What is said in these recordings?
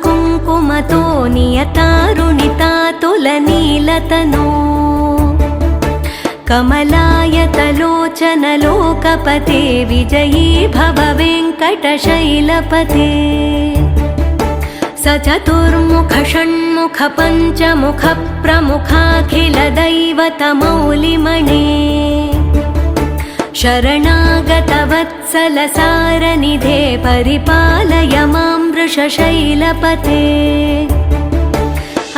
कुङ्कुमतो नियतारुणितातुलनीलतनो कमलायतलोचन लोकपते विजयी भव वेङ्कटशैलपते स चतुर्मुख षण्मुख पञ्चमुख प्रमुखाखिल दैवतमौलिमणे शरणागत वत्सल सारनिधे परिपालय मां वृषशैलपते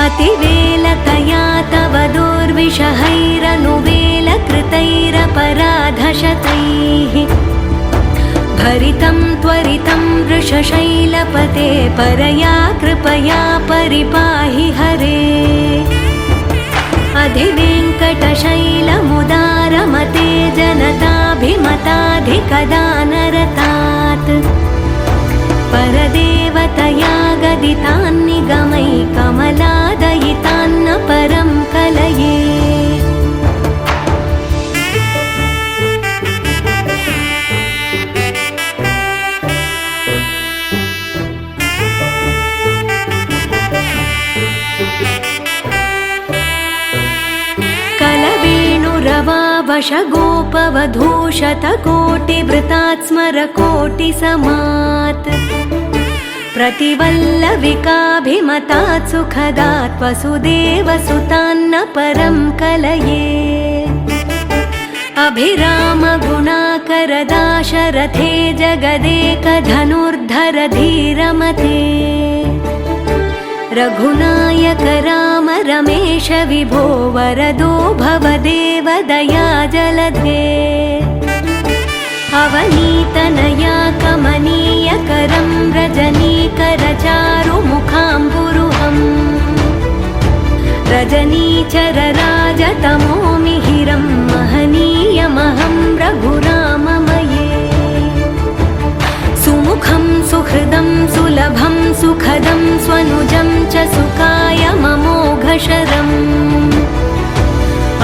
अतिवेलतया तव दुर्विषहैरनुवेलकृतैरपराधशतैः भरितं त्वरितं वृषशैलपते परया कृपया परिपाहि हरे अधिवेङ्कटशैलमुदारमते जनताभिमताधिकदानरतात् परदेवतया गदितान्निगमै कमलादयितान्न परं कलये कलवेणुरवावशगोपवधूशतकोटिवृतात् स्मरकोटिसमात् प्रतिवल्लविकाभिमतात् सुखदात् वसुदेवसुतान्न परं कलये अभिरामगुणाकरदाशरथे जगदेकधनुर्धर धीरमते रघुनायक राम रमेश विभो वरदो भवदेव दयाजलधे अवनीतनया कमनीयकरं रजनीकरचारुमुखाम्बुरुहम् रजनीचरराजतमो मिहिरं महनीयमहं रघुराममये सुमुखं सुहृदं सुलभं सुखदं स्वनुजं च सुखाय ममोघशरम्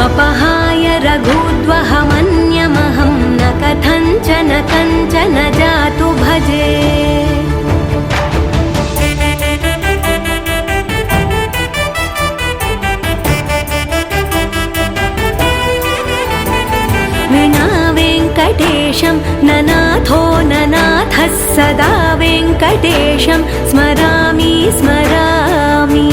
अपहाय रघुद्वहमन्यमहं न कथञ्चन जातु भजे विना वेङ्कटेशं ननाथो ननाथः सदा वेङ्कटेशं स्मरामि स्मरामि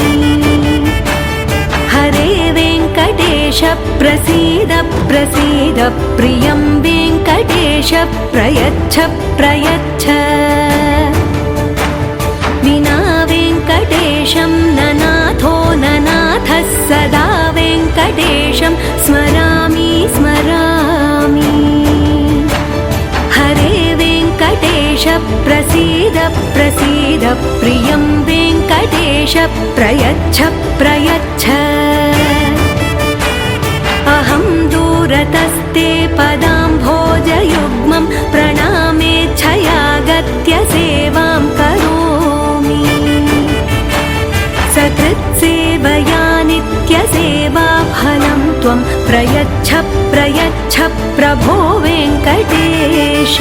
हरे वेङ्कटेश प्रसीद प्रसीद प्रियं वेङ्कटेश प्रयच्छ प्रयच्छ विना वेङ्कटेशं ननाथो ननाथः सदा वेङ्कटेशं स्मरामि स्मरामि हरे वेङ्कटेश प्रसीद प्रसीद प्रियं वेङ्कटेश प्रयच्छ प्रयच्छ अहं दूरतस्ते पदाम्भोजयुग्मं प्रणामेच्छयागत्य सेवां करोमि सकृत्सेवया नित्यसेवाफलं त्वं प्रयच्छ प्रयच्छ प्रभो वेङ्कटेश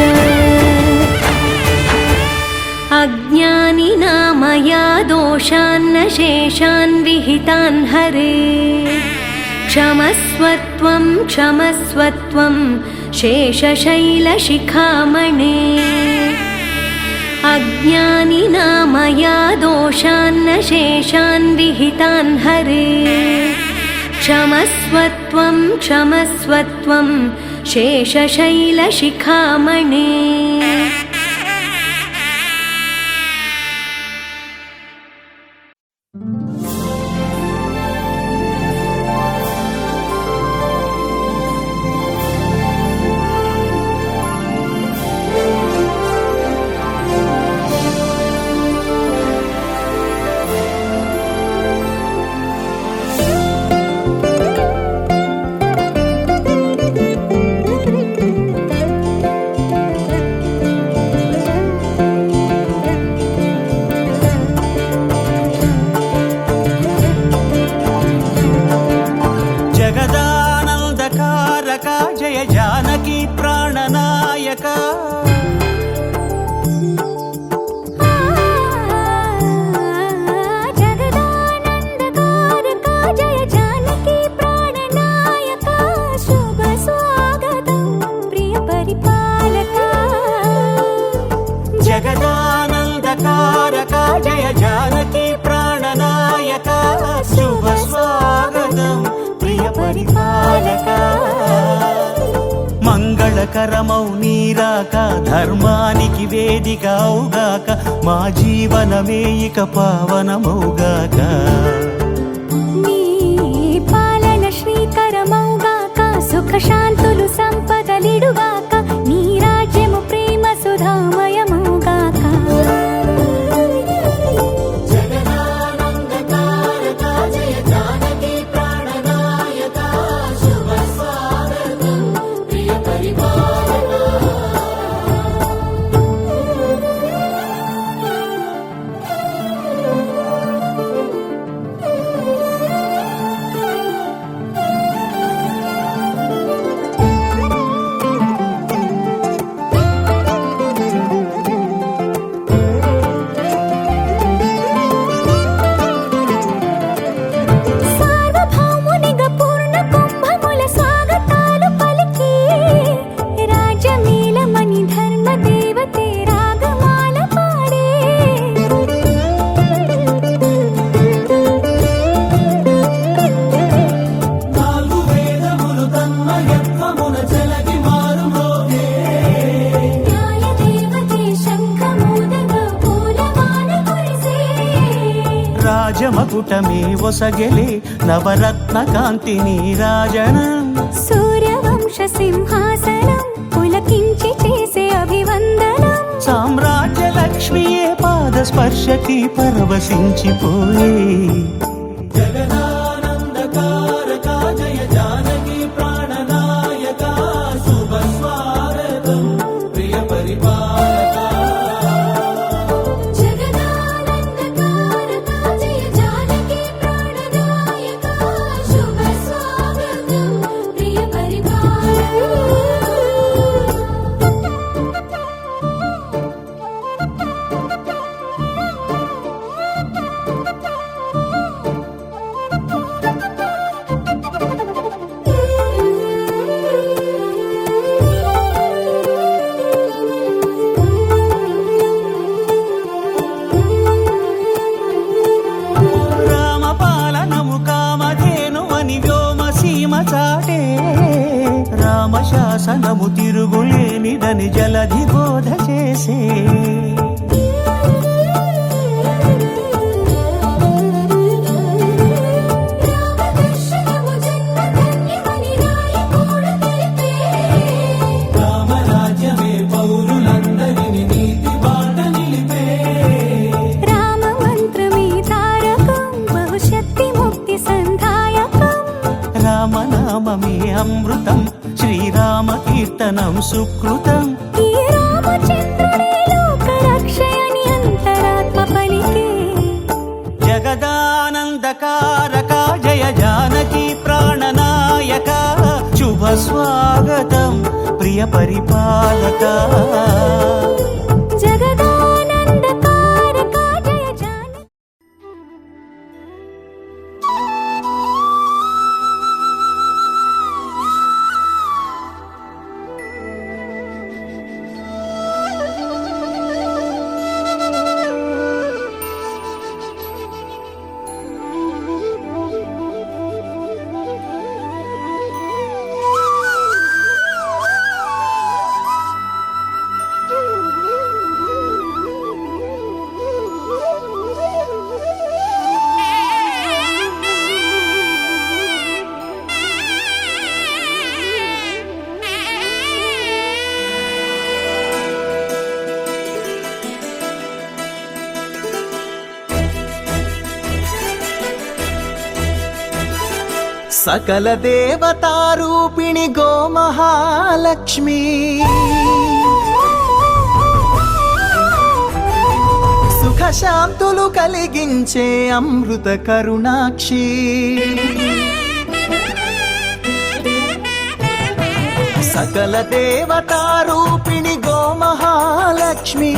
अज्ञानिना मया दोषान्न शेषान् विहितान् हरे क्षमस्वत्वं क्षमस्वत्वं शेषशैलशिखामणे अज्ञानिना मया दोषान्न शेषान् विहितान् हरे क्षमस्वत्वं क्षमस्वत्वं शेषशैलशिखामणे తారక జయ జానకి ప్రాణనాయక శుభ స్వాగతం ప్రియ పరిపాలక మంగళకరమౌ నీరాక ధర్మానికి వేదిక అవుగాక మా జీవనమే ఇక పావనమౌగాక నీ పాలన శ్రీకరమౌగాక సుఖ శాంతులు సంపదలిడుగాక నీ రాజ్యము ప్రేమ సుధామయమౌగాక రాజమకుటమే ఒసగెలే నవరత్న కాంతి నీరాజనం సూర్యవంశ సింహాసనం పులకించి చేసే అభివందనం సామ్రాజ్య లక్ష్మియే పాద స్పర్శకి పరవశించిపోయే జగదానందకారక జయ జానకి ప్రాణనాయక శుభ స్వాగతం ప్రియ పరిపాలక రామశాసనము తిరుగులేనిదని జలధి బోధ చేసే రామరాజ్యమే పౌరులందరిని నీతి బాట నిలిపే రామ మంత్రమే తారకం బహుశక్తి ముక్తి సంధాయకం రామనామమే అమృతం శ్రీరామ కీర్తనం సుకృతం ఈ రామచంద్రుడే లోక రక్షయని అంతరాత్మ పలికే జగదానందకారక జయ జానకి ప్రాణనాయక శుభ స్వాగతం ప్రియ పరిపాలక జగదానందకారక జయ జానకి సకల దేవతారూపిణి గోమహాలక్ష్మి సుఖ శాంతులు కలిగించే అమృత కరుణాక్షి సకల దేవతారూపిణి గోమహాలక్ష్మి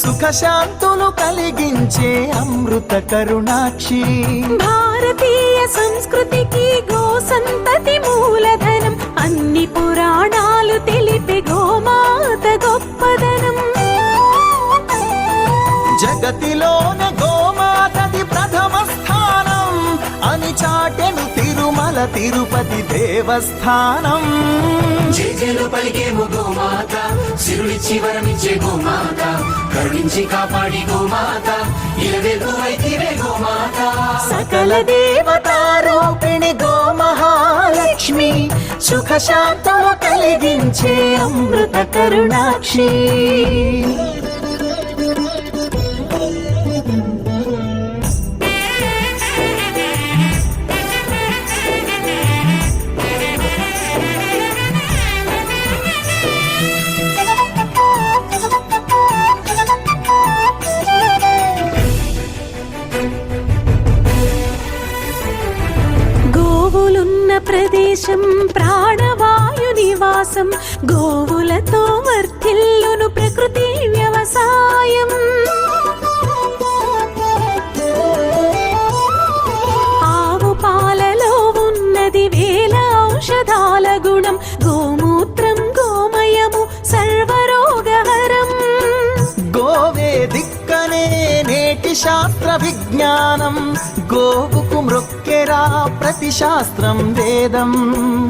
సుఖ శాంతులు కలిగించే అమృత కరుణాక్షి భారతీయ సంస్కృతికి గో సంతతి మూలధనం అన్ని పురాణాలు తెలిపే గోమాత గొప్పదనం జగతిలో జగతిలోనే గోమాతది ప్రథమ స్థానం అని చాటెను తిరుమల తిరుపతి దేవస్థానం. జేజేలు పలికేము గోమాత, సిరులిచ్చి వరమిచ్చే గోమాత, కరుణించి కాపాడి గోమాత, ఇలవెల్లువైతివే గోమాత. సకల దేవతారూపిణి గోమహాలక్ష్మి, సుఖ శాంతము కలిగించే అమృత కరుణాక్షి. గోవులున్న ప్రదేశం ప్రాణవాయు నివాసం, గోవులతో వర్ధిల్లును ప్రకృతి వ్యవసాయం. ఆవు పాలలో ఉన్నది వేల ఔషధాల గుణం, గోమూత్రం గోమయము సర్వరోగహరం. గోవే దిక్కనే నేటి శాస్త్ర విజ్ఞానం, గోవుకు మృక్కెరా ప్రతి శాస్త్రం వేదం.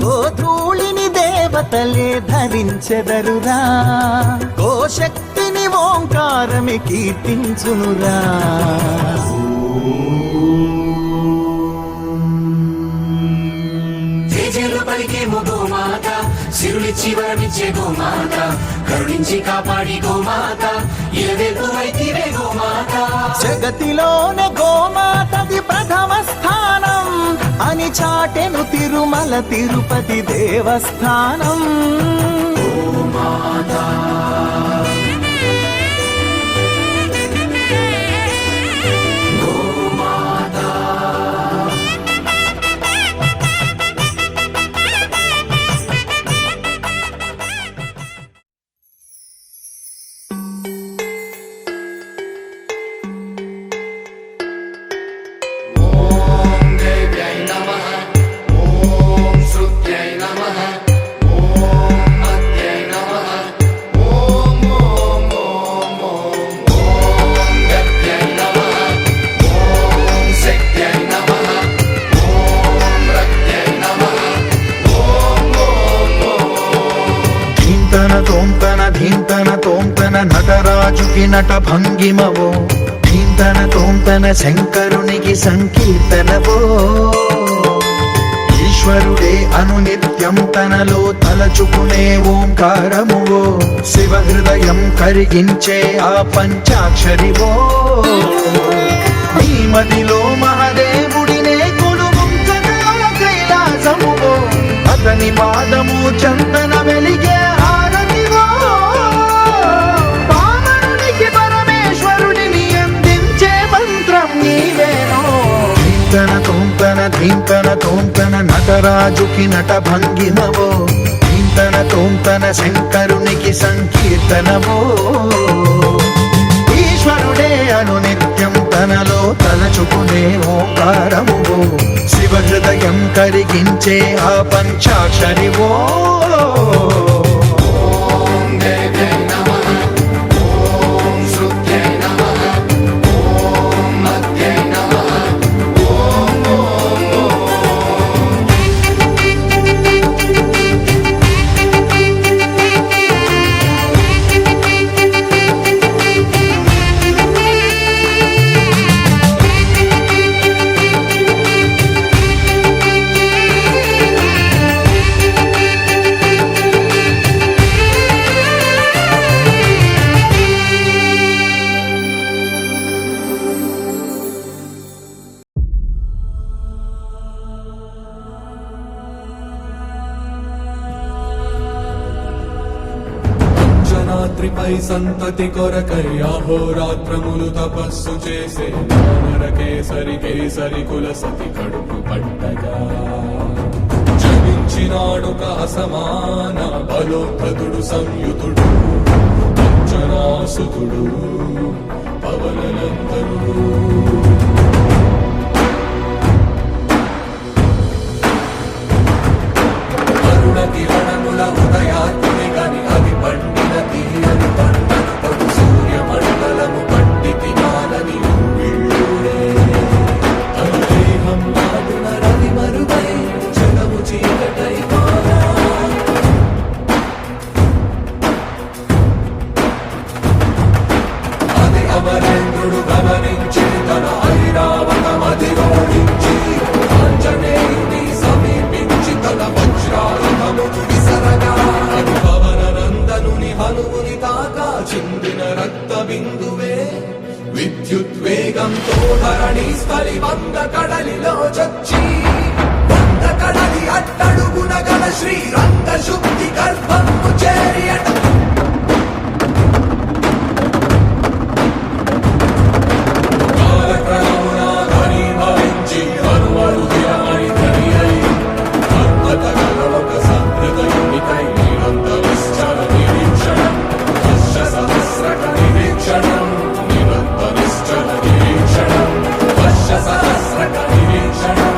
గోధూళిని దేవతలే ధరించెదరురా, గోశక్తిని ఓంకారమి కీర్తించునురా. జేజేలు పలికేము గోమాత, సిరులిచ్చి వరమిచ్చే గోమాత, కరుణించి కాపాడి గోమాత, ఇలవెల్లువైతివే గోమాత. జగతిలోనే గోమాతది ప్రథమ స్థానం అని చాటెను తిరుమల తిరుపతి దేవస్థానం. ధీంతన తోంతన నటరాజుకి నట భంగిమవో, ధీంతన తోంతన శంకరునికి సంకీర్తనవో. ఈశ్వరుడే అనునిత్యం తనలో తలచుకునే ఓంకారమువో, శివ హృదయం కరిగించే ఆ పంచాక్షరివో. నీ మదిలో మహదేవుడినే కొలువుంచగా కైలాసమువో, అతని పాదము చందన వెలిగే హారతివో. పావనునికి పరమేశ్వరుడిని అందించే మంత్రం నీవేనో. ధీంతన తోంతన నటరాజుకి నట భంగిమవో, ధీంతన తోంతన శంకరునికి సంకీర్తనవో. ఈశ్వరుడే అనునిత్యం తనలో తలచుకునే ఓంకారమువో, శివ హృదయం కరిగించే ఆ పంచాక్షరివో. రాత్రిపై సంతతి కొరకై అహోరాత్రములు తపస్సు చేసే నరకేసరి కేసరి కుల సతి కడుపు పట్టగా జనించినాడు అసమాన బలోద్ధతుడు సంయుతుడు అంజనాసుతుడు పవననందనుడు. కిరణముల ఉదయాత్మి గని అది పండిన తీయని పంటను పడు సూర్య మండలము పండితి మాలని ధరణి స్థలి వంద కడలిలో చొచ్చి వంద కడలి అట్టడుగున గల శ్రీరంగ శుద్ధి గర్భము చేరియట కాలక్రమమున ధని భవించి హనుమడు ధిరమణి ధని అయి ధర్మతగల ఒక సంహృదయునికై నిరంతరిశ్చర నిరీక్షణం వర్ష సహస్రక నిరీక్షణం నిరంతరిశ్చర నిరీక్షణం వర్ష సహస్రక నిరీక్షణం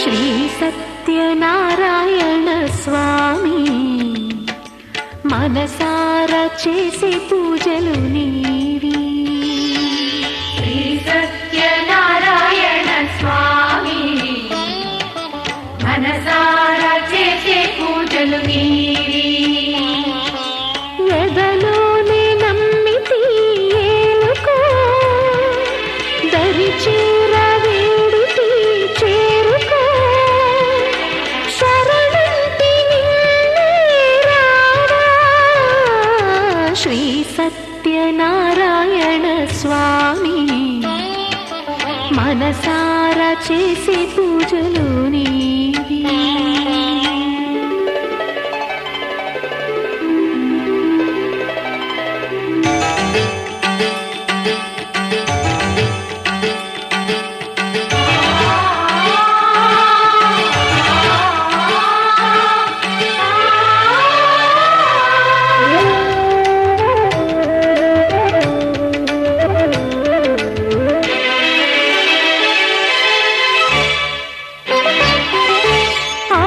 శ్రీ సత్యనారాయణ స్వామి మనసారా చేసే పూజలు నీవి. శ్రీ సత్యనారాయణ స్వామి మనసారా చేసే పూజలు నీవి. ఎదలోనే నమ్మితి ఏలుకో దరి చేర వేడితి చేరుకో శరణంటి నిన్నే రావా. శ్రీ సత్యనారాయణ స్వామి మనసారా చేసే పూజలు నీవి.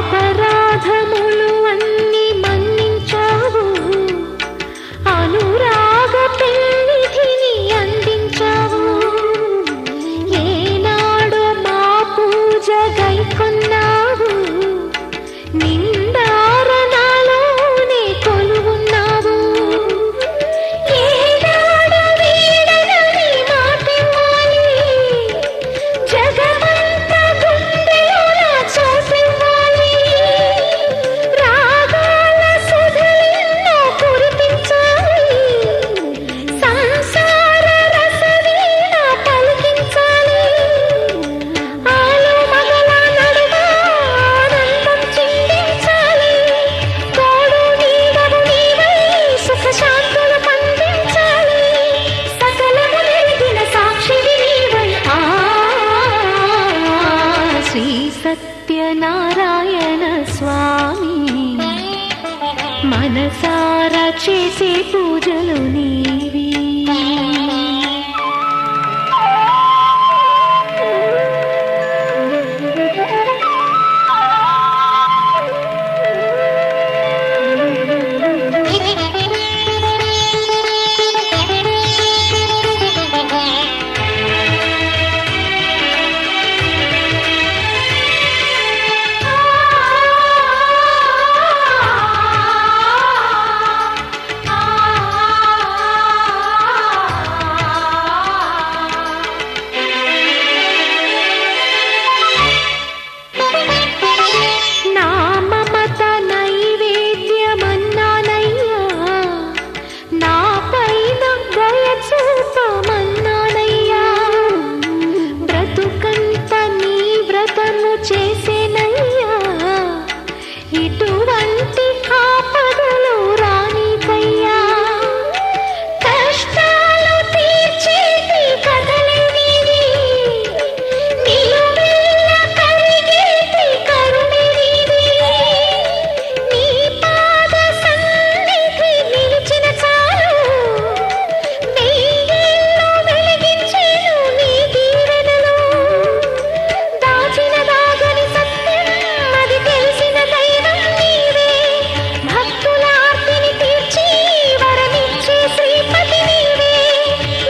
అపరాధములు అన్ని మన్నించావు, అనురాగ పెన్నిధిని అందించావు. ఏనాడు మా పూజ గైకొన్నావు, నిండారణాలోనే కొలువున్నావు. ఏనాడు వీడనని మాటివ్వాలి, జగమంత గుండెలోన చోటివ్వాలి. రాగాల సుధలెన్నో కురిపించాలి, సంసార రసవీణ పలికించాలి. ఆలు మగల నడుమ ఆనందం చిందించాలి. తోడు నీడవు నీవై సుఖ శాంతులు పండించాలి. సకలము నెరిగిన సాక్షివి నీవై. శ్రీ సత్యనారాయణ స్వామి మనసారా చేసే పూజలు నీవి. నా మమత నైవేద్యమన్నానయ్యా, నా పైన దయ చూపమన్నానయ్యా. బ్రతుకంత నీ వ్రతము చేసేనయ్యా, ఇటువంటి ఆపదలు రానికయ్యా. కష్టాలు తీర్చేటి కథలే నీవి, నిలువెల్ల కరిగేటి కరుణే నీవి. నీ పాద సన్నిధి నిలిచిన చాలు, వెయ్యేళ్ళు వెలిగించేను నీ దీవెనలు. దాచిన దాగని సత్యం అది తెలిసిన దైవం నీవే. భక్తుల ఆర్తిని తీర్చి వరమిచ్చే శ్రీపతి నీవే.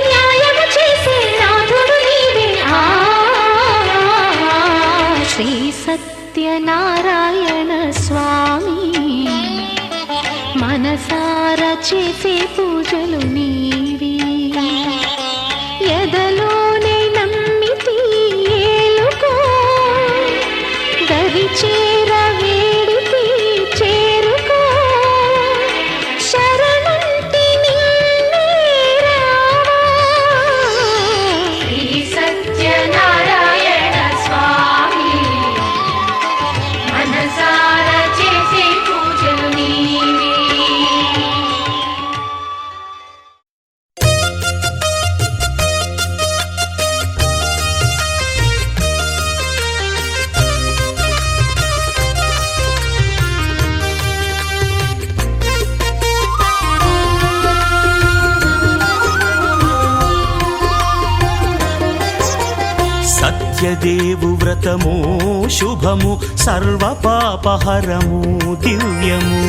న్యాయము చేసే నాథుడు నీవే. శ్రీ సత్యనారాయణ స్వామి మనసారా చేసే పూజలు నీవి. ఎదలో సత్యదేవు వ్రతము శుభము సర్వపాపహరము దివ్యము.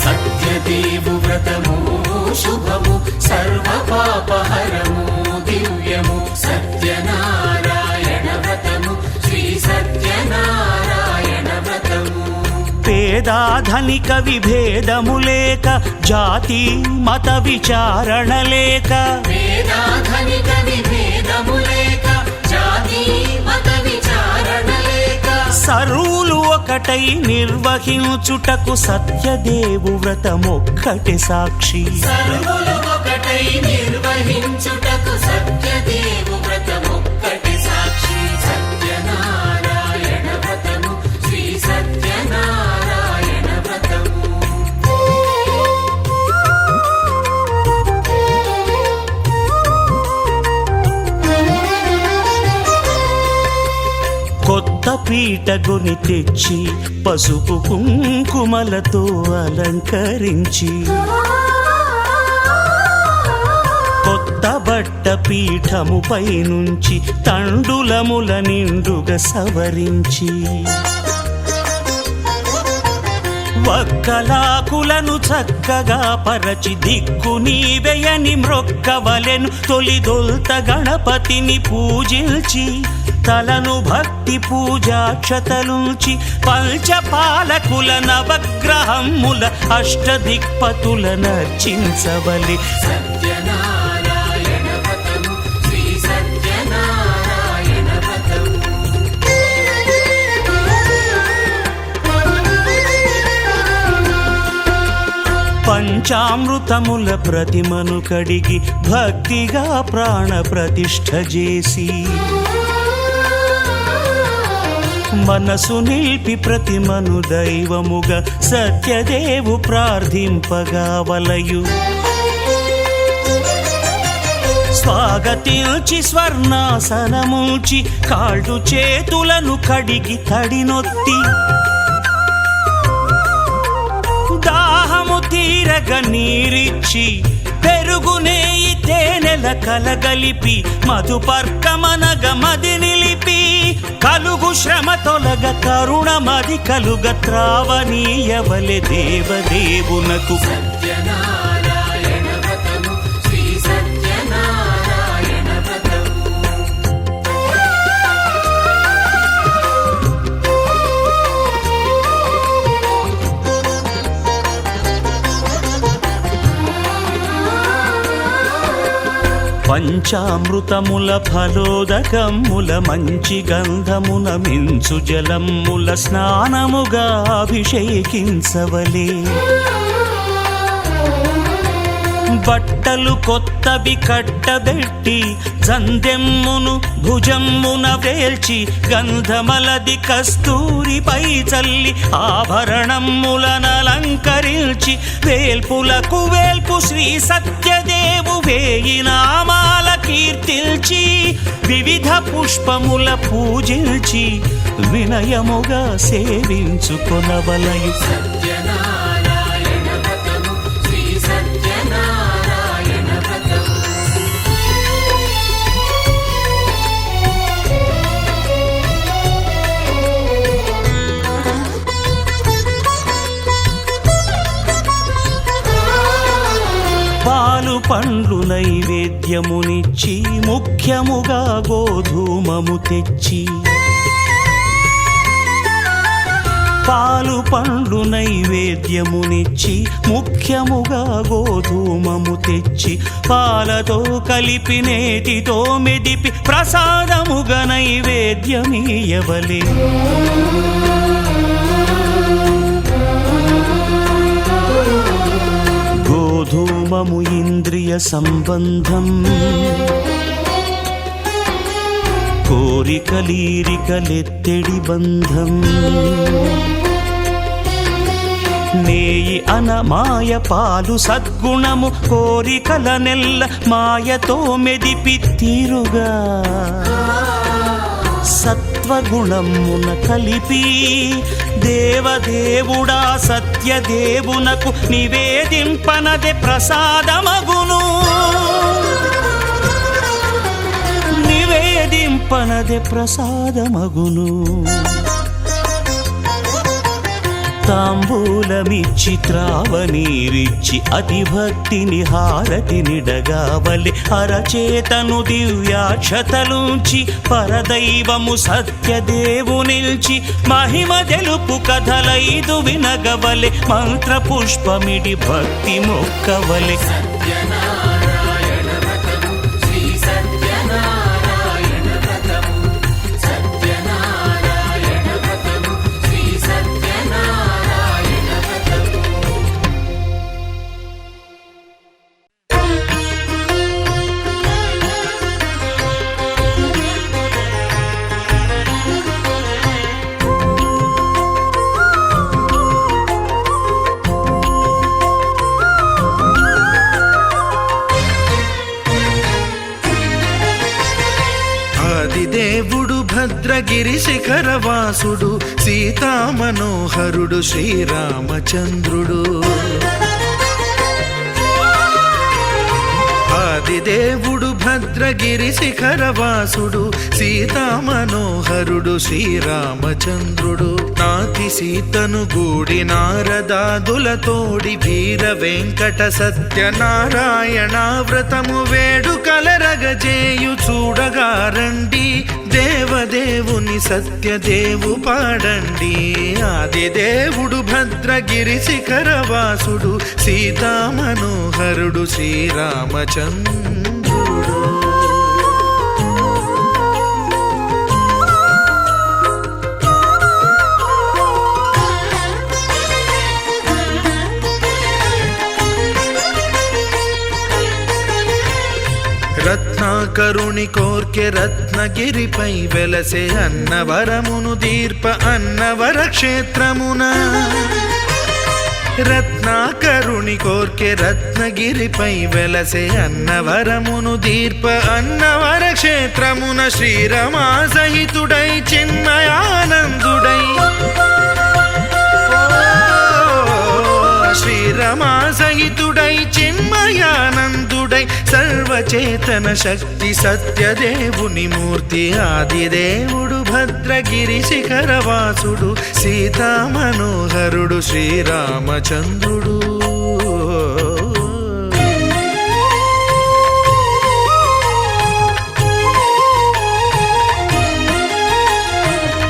సత్యదేవు వ్రతము శుభము సర్వపాపహరము దివ్యము. సత్యనారాయణ వ్రతము శ్రీ సత్యనారాయణ వ్రతము. పేదాధనిక విభేదము లేక జాతి మత విచారణ లేక వేదాధనిక విభేదము లేక జాతి మత విచారణ లేక సర్వులు ఒకటై నిర్వహించుటకు సత్యదేవు వ్రతమొక్కటి సాక్షి. సర్వులు ఒకటై నిర్వహించుటకు సత్యదేవు వ్రతమొక్కటి సాక్షి. సత్యనారాయణ వ్రతము శ్రీ సత్యనారాయణ వ్రతము. కొత్త పీటగొని తెచ్చి పసుపు కుంకుమలతో అలంకరించి కొత్త బట్ట పీఠముపై నుంచి తండులముల నిండుగా సవరించి వక్కలాకులను చక్కగా పరచి దిక్కు నీవెయని మ్రొక్కవలెను. తొలిదొల్త గణపతిని పూజించి తలను భక్తి పూజాక్షతలుంచి పంచపాలకుల నవగ్రహముల అష్టదిక్పతుల నర్చించవలి. సత్యనారాయణ వ్రతము శ్రీ సత్యనారాయణ వ్రతము. పంచామృతముల ప్రతిమను కడిగి భక్తిగా ప్రాణ ప్రతిష్ఠ చేసి మనసు నిలిపి ప్రతిమను దైవముగా సత్యదేవు ప్రార్థింపగా వలయు. స్వాగతించి స్వర్ణాసనముంచి కాళ్ళు చేతులను కడిగి తడినొత్తి దాహము తీరగ నీరిచ్చి పెరుగు నేయి తేనెల కలగలిపి మధుపర్కమనగ మది నిలిపి కలుగు శ్రమ తొలగ కరుణ మది కలుగ త్రావనీయవలె దేవదేవునకు. సత్యనారాయణ వ్రతము శ్రీ సత్యనారాయణ వ్రతము. పంచామృతముల ఫలోదకముల మంచి గంధమున మించు జలముల స్నానముగా అభిషేకించవలే. బట్టలు కొత్తవి కట్టబెట్టి జందెమ్మును భుజమ్మున వేల్చి గంధమలది కస్తూరిపై చల్లి ఆభరణములనలంకరించి వేల్పులకు వేల్పు శ్రీ సత్యదేవు వేయి నామాల కీర్తిల్చి వివిధ పుష్పముల పూజించి వినయముగా సేవించుకొనవలయు. సత్యనారాయణ వ్రతము శ్రీ సత్యనారాయణ వ్రతము. పాలు పండ్లు నైవేద్యమునిచ్చి ముఖ్యముగా గోధూమము తెచ్చి పాలు పండ్లు నైవేద్యమునిచ్చి ముఖ్యముగా గోధూమము తెచ్చి పాలతో కలిపి నేతితో మెదిపి ప్రసాదముగా నైవేద్యమీయవలే. గోధూమము ఇంద్రియ సంబంధం కోరికలీరికలెత్తెడి బంధం నేయి అనమాయ పాలు సద్గుణము కోరికల నెల్ల మాయతో మెదిపి తీరుగా సత్వ సత్వగుణమున కలిపి దేవదేవుడా సత్యదేవునకు నివేదింపనదే ప్రసాదమగును. నివేదింపనదే ప్రసాదమగును. తాంబూలమిచ్చి త్రావనీరిచ్చి అతిభక్తిని హారతినిడగావలి అరచేతను దివ్యాక్షతలుంచి పరదైవము సత్యదేవునిల్చి మహిమ తెలుపు కథలైదు వినగవలె మంత్రపుష్పమిడి భక్తి మొక్కవలె. సత్యనారాయణ వ్రతము శ్రీ సత్యనారాయణ వ్రతము సత్యనారాయణ వ్రతము శ్రీ సత్యనారాయణ వ్రతము. ఆదిదేవుడు భద్రగిరి శిఖరవాసుడు సీతామనోహరుడు శ్రీరామచంద్రుడు. ఆదిదేవుడు భద్రగిరి శిఖరవాసుడు సీతామనోహరుడు శ్రీరామచంద్రుడు. నాతి సీతను గూడి నారదాదులతోడి వీర వెంకట సత్యనారాయణ వ్రతము వేడుకలరగజేయు చూడగారండి. దేవదేవుని సత్యదేవు పాడండి. ఆదిదేవుడు భద్రగిరి శిఖరవాసుడు సీతామనోహరుడు శ్రీరామచంద్రుడు. రత్నాకరుని కోర్కె రత్నగిరిపై వెలసే అన్నవరమును దీర్ప అన్నవర క్షేత్రమున. రత్నాకరుని కోర్కె రత్నగిరిపై వెలసే అన్నవరమును దీర్ప అన్నవర క్షేత్రమున శ్రీరమా సహితుడై చిన్మయానందుడై శ్రీరమా సహితుడై చిన్మయానందుడై సర్వచేతన శక్తి సత్యదేవుని మూర్తి ఆదిదేవుడు భద్రగిరి శిఖరవాసుడు సీతామనోహరుడు శ్రీరామచంద్రుడు.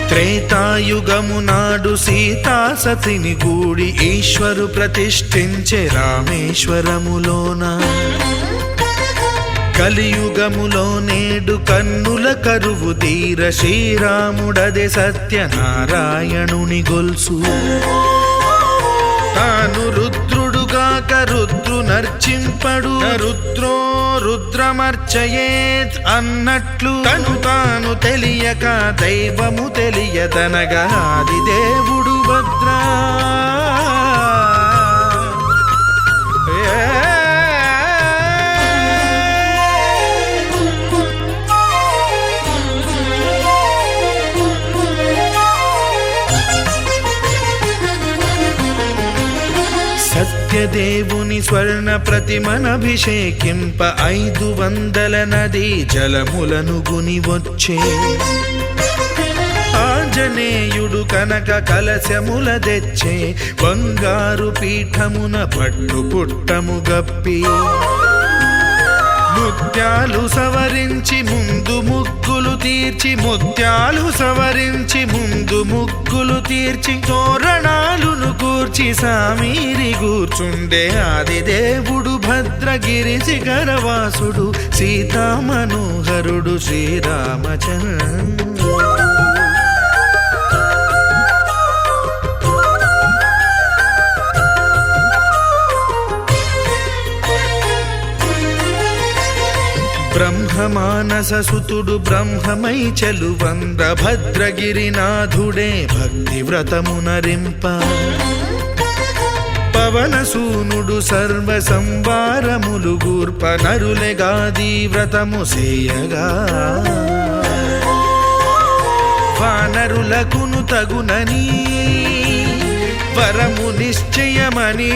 త్రేతాయుగము నాడు సీతా సతిని గూడి ఈశ్వరు ప్రతిష్ఠించే రామేశ్వరములోన. కలియుగములో నేడు కన్నుల కరువు తీర శ్రీరాముడదే సత్యనారాయణుని గొల్సు. తాను రుద్రుడుగాక రుద్రు నర్చింపడు రుద్రో రుద్రమర్చయేత్ అన్నట్లు తను తాను తెలియక దైవము తెలియదనగా ఆదిదేవుడు భద్రా. సత్యదేవుని స్వర్ణ ప్రతిమనభిషేకింప 500 నదీ జలములను గుని వచ్చే. ఆంజనేయుడు కనక కలశముల తెచ్చే బంగారు పీఠమున పట్టు పుట్టము గప్పి. ముత్యాలు సవరించి ముందు ముగ్గులు తీర్చి ముత్యాలు సవరించి ముందు ముగ్గులు తీర్చి తోరణాలును కూర్చి సామీరి కూర్చుండే ఆదిదేవుడు భద్రగిరి శిఖరవాసుడు సీతామనోహరుడు శ్రీరామచంద్రుడు. బ్రహ్మమానస సుతుడు బ్రహ్మమై చలువంద్ర భద్రగిరినాథుడే భక్తి వ్రతమునరింప. పవనసూనుడు సర్వ సంవారములు గూర్ప నరులెగాది వ్రతము సేయగా. వానరులకును తగునని వరము నిశ్చయమని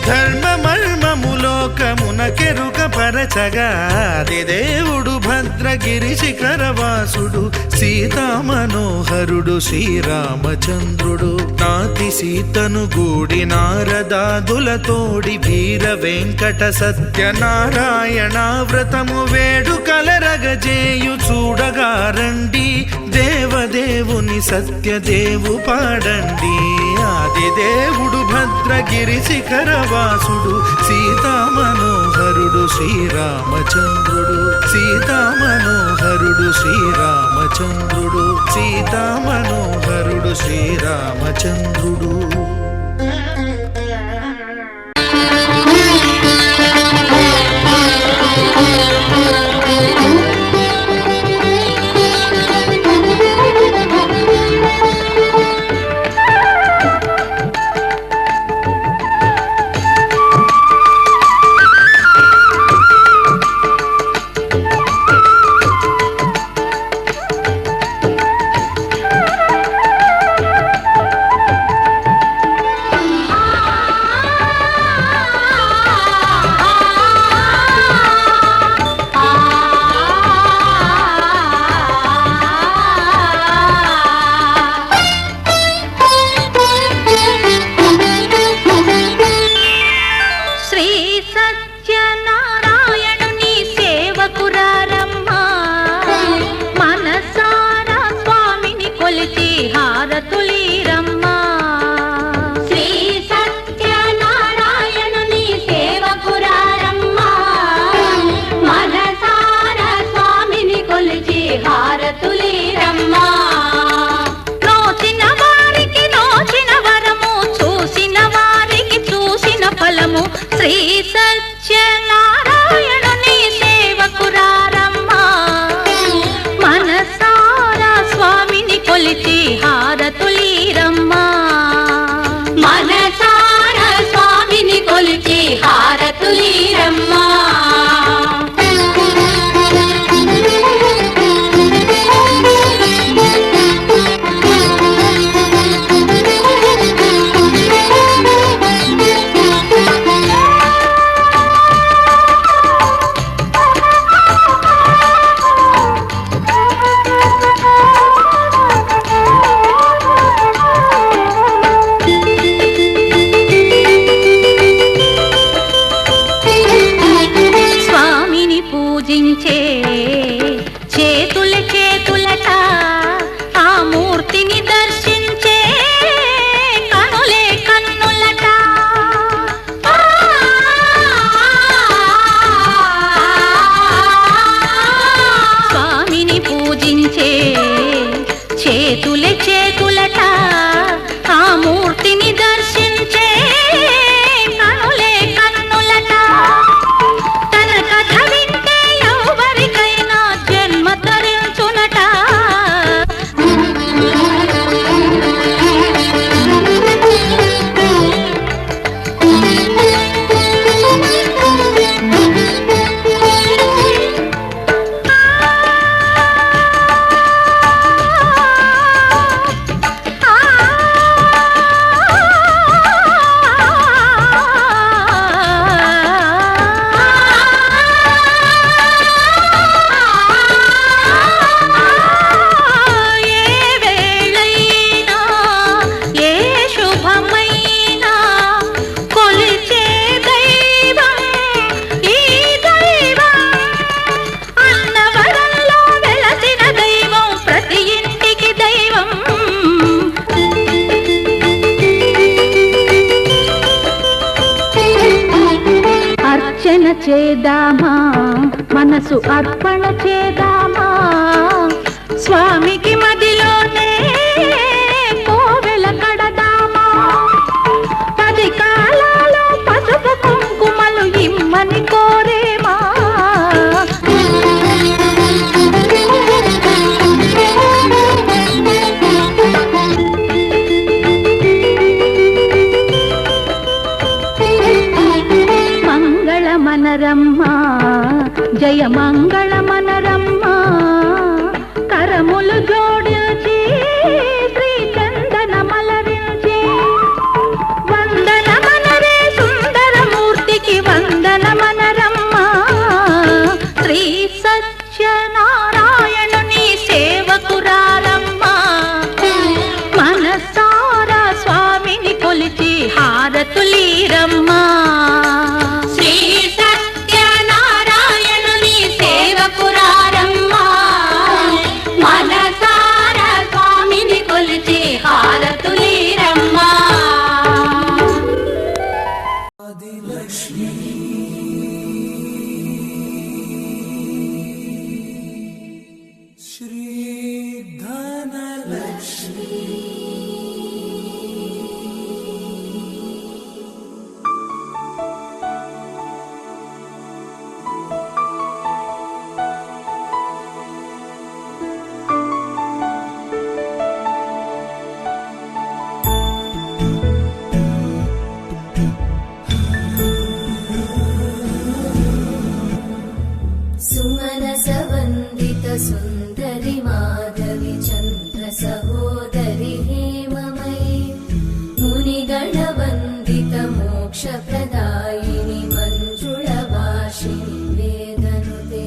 ధర్మమర్మము లోకమునకెరుక పరచగా దేవుడు భద్రగిరి శిఖరవాసుడు సీతామనోహరుడు శ్రీరామచంద్రుడు నాతి సీతను గూడి నారదాదులతోడి వీర వెంకట సత్యనారాయణ వ్రతము వేడుకలరగజేయు చూడగా రండి దేవదేవుని సత్యదేవు పాడండి ఆది దేవుడు భద్రగిరి శిఖరవాసుడు సీతామనోహరుడు శ్రీరామచంద్రుడు సీతామనోహరుడు శ్రీరామచంద్రుడు సీతామనోహరుడు శ్రీరామచంద్రుడు. చేదామా మనసు అర్పణ చేదామా స్వామికి మదిలోనే కోవెల కడదామా 10 కాలాలో పసుపు కుంకుమలు ఇమ్మని కోరేమా మనరమ్మ జయ మంగళ మనరమ్మ కరము सुमनसवन्दित सुन्दरि माधवि चन्द्र सहोदरि हेममयि मुनिगणवन्दित मोक्षप्रदायिनि मञ्जुळभाषिणि वेदनुते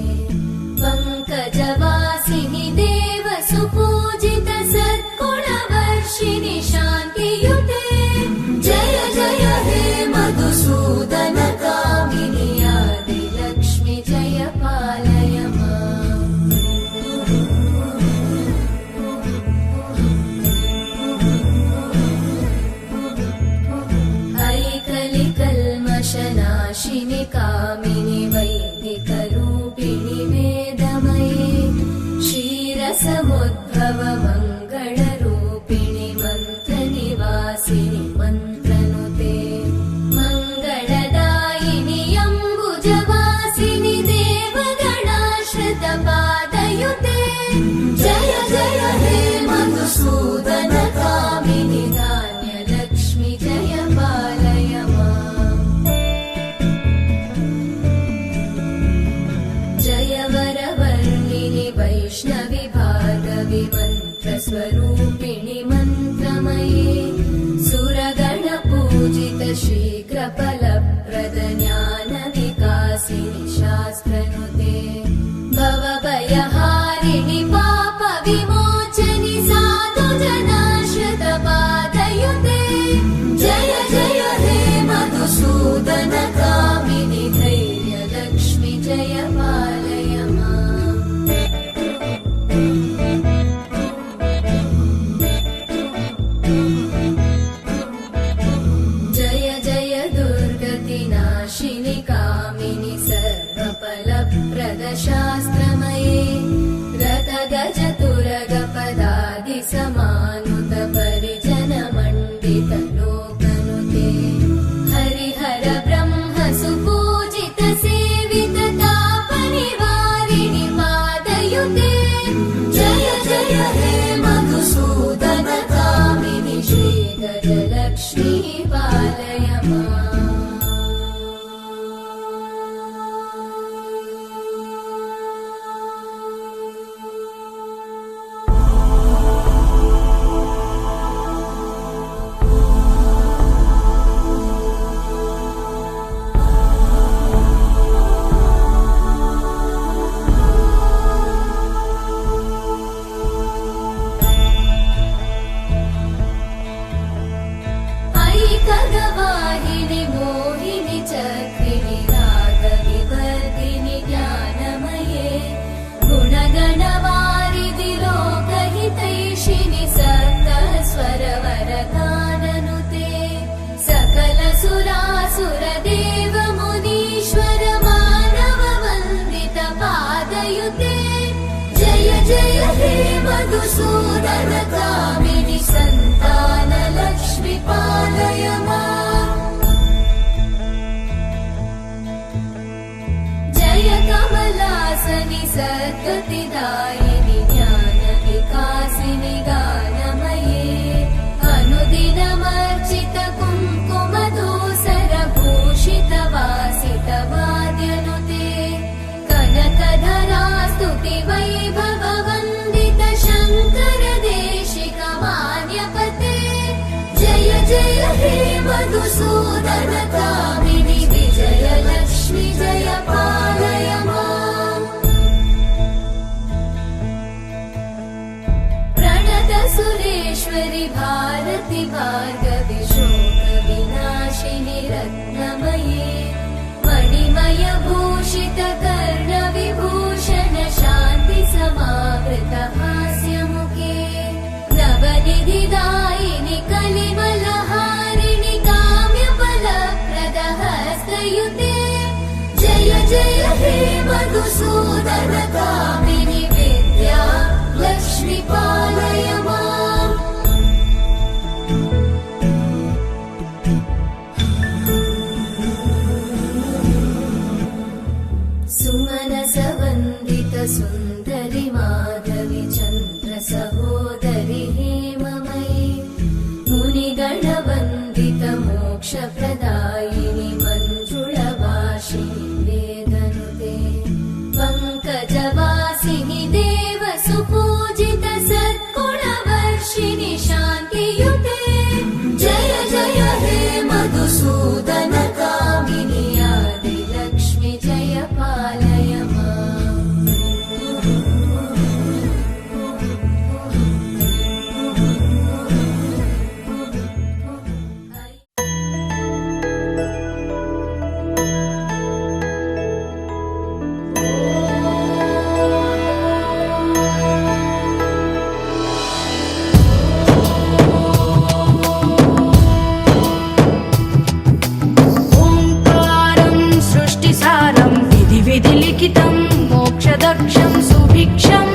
पङ्कजवासिनि देव सुपूजित सद्गुणवर्षिणि शान्तियुते जय जय हे मधुसूदन कामिनि आदिलक्ष्मि जय पालय माम् ऐकलिकल्मषनाशिनि कामिनि वैदिकरूपिणि वेदमये क्षीरसमुद्भव मङ्गलरूपिणि मन्त्रनिवासिनि मन्त्रनुते मङ्गलदायिनि अम्बुजवासिनि देवगणाश्रितपादयुते जय जय हे मधुसूदन कामिनि धान्यलक्ष्मि जय पालय माम् जय वरवर्णिनि वैष्णवि भार्गवि मन्त्रस्वरूपिणि मन्त्रमये सुरगणपूजित शीघ्रफलप्रद ज्ञानविकासिनि शास्त्रनुते भवभयहारिणि पापविमोचनि साधुजनाश्रितपादयुते जय जय हे मधुसूदन कामिनि धैर्यलक्ष्मि जय पालय माम् जय जय दुर्गतिनाशिनि कामिनि सर्वफलप्रद शास्त्रमये रथगजतुरगपदादिसमानुत परिजनमण्डित लोकनुते हरिहर ब्रह्म सुपूजित सेवित तापनिवारिणि पादयुते जय जय हे मधुसूदन कामिनि श्रीगजलक्ष्मी पालय माम् ऐकगवाहिनि मोहिनि चक्रिणि रागविवर्धिनि ज्ञानमये गुणगणवारिधि लोकहितैषिणि सप्तस्वरवरगाननुते सकलसुरासुरदेव मुनीश्वर मानववन्दित पादयुते जय जय हे मधुसूदन कामिनि सन्तानलक्ष्मि पालय माम् जय कमलासनि सद्गतिदायिनि ज्ञानविकासिनि गानमये अनुदिनमर्चित कुङ्कुमधूसरभूषित वासित वाद्यनुते कनकधरा स्तुति वैभववन्दित शङ्कर देशिक मान्यपते जय जय हे मधुसूदन कामिनि विजयलक्ष्मि जय पालय माम् प्रणत सुरेश्वरि भारति भार्गवि शोकविनाशिनि रत्नमये मणिमय भूषित कर्णविभूषण शान्ति समावृत हास्यमुखे नवनिधिदायिनि कलिमलहारिणि काम्यफलप्रद मनकामिनि विद्या लक्ष्मी पालय माम् सुमनसवन्दित सुन्दरि माधवि चन्द्र सहोदरि हेममयि मुनिगणवन्दित मोक्षप्रदायिनि मञ्जुळभाषिणि वेदनुते पङ्कजवासिनि देव सुपूजित सद्गुणवर्षिणि शान्तियुते जय जय हे मधुसूदन कामिनि आदिलक्ष्मि जय पालय माम् ఓంకారం సృష్టిసారం విధి విధి లిఖితం మోక్షదక్షం సుభిక్షం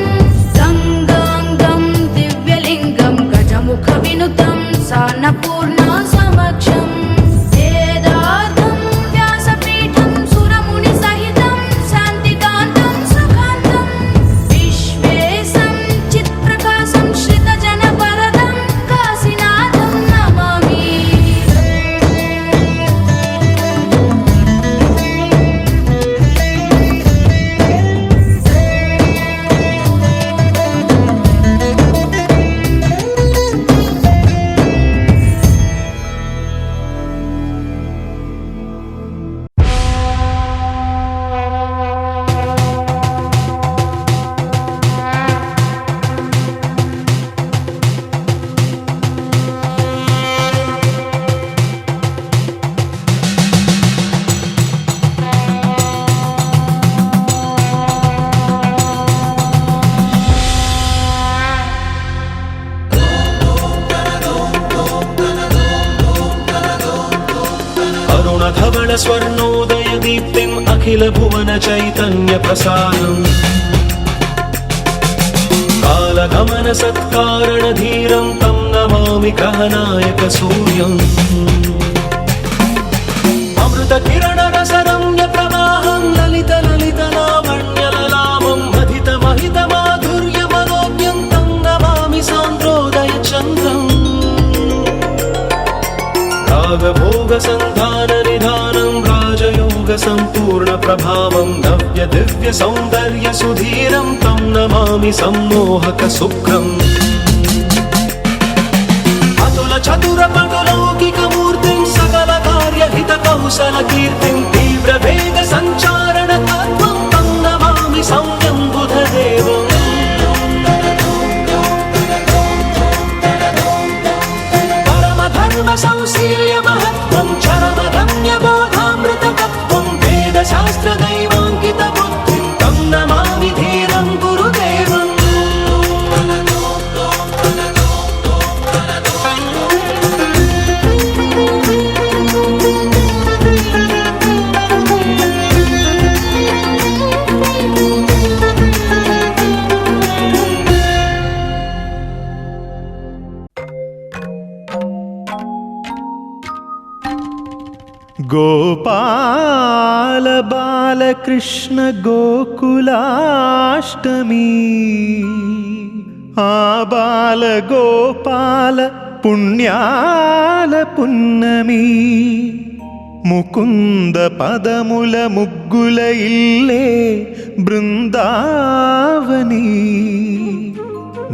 గంగాంగం దివ్యలింగం గజముఖ వినుతం సాన్నపూర్ణ సమక్షం వేదార్థం వ్యాసపీఠం సురముని సహితం శాంతికాంతం సుఖాంతం విశ్వేశం చిత్ప్రకాశం శ్రితజన వరదం కాశీనాథం నమామి अरुणधवल स्वर्णोदय दीप्तिम् अखिल भुवन चैतन्य प्रसादम् कालगमन सत्कारण धीरं तं नमामि कहनायक सूर्यम् अमृत किरण रसरम्य प्रवाहं ललित ललित लावण्य ललामं महित महित माधुर्य मनोज्ञं तं नमामि सान्द्रोदय चन्द्रम् रागभोग सन्धान निधानं राजयोग सम्पूर्ण प्रभावं नव्य दिव्य सौन्दर्य सुधीरं तं नमामि सम्मोहक सुखम् अतुल चतुर पटुलौकिक मूर्तिं सकल कार्य हित कौशल कीर्तिं तीव्र वेग सञ्चारण तत्त्वं तं नमामि सौम्यं बुधदेवम् धर्म संशील्य महत्त्वं चरमरम्य बोधामृततत्त्वं वेदशास्त्र दैवाङ्कित बुद्धिं तं नमामि धीरं गुरुदेवम् गोपाल बालकृष्ण गोकुलाष्टमी आबाल गोपाल पुण्याल पुन्नमी मुकुंद पदमुल मुग्गुल इल्ले बृंदावनी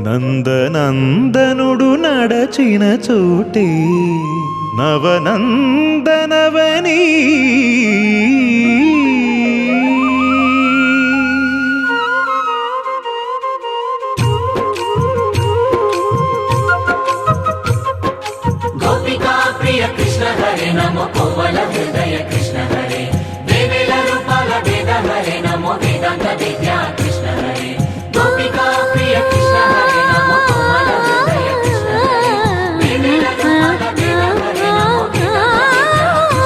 నందనందనుడు నడచిన చోటే నవనందనవని గోపికా ప్రియ కృష్ణ హరే నమో కోవల హృదయ కృష్ణ హరే దేవేల రూపాల వేద హరే నమో వేదాంత విద్యా కృష్ణ హరే గోపికా ప్రియ కృష్ణ హరే నమో కోవల హృదయ కృష్ణ హరే దేవేల రూపాల వేద హరే నమో వేదాంత విద్యా